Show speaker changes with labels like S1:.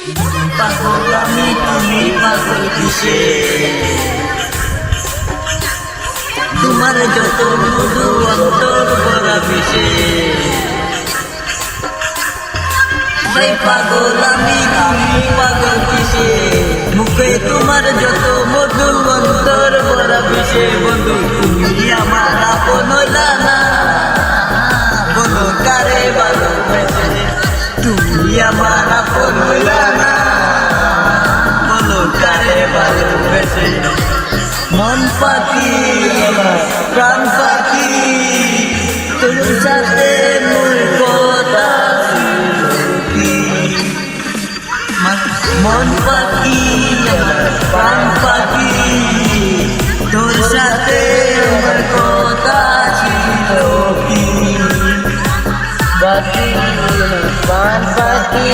S1: পাগল আমি তুমি পাগল কিসে তোমার যত মধু অন্তর ভরা বিষে তাই পাগল আমি তুমি পাগল কিসে মুখে তোমার যত মধু অন্তর ভরা বিষে বন্ধু তুমি আমার আপন হইলা না বলো কারে ভালোবেসে তুমি আমার আপন হইলা না বলো কারে ভালোবেসে মন পাখি প্রাণ পাখি তোর সাথে মোর কথা মন পাখি প্রাণ পাখি তোর সাথে আমার কথা ছিল কি পাখি প্রাণ পাখি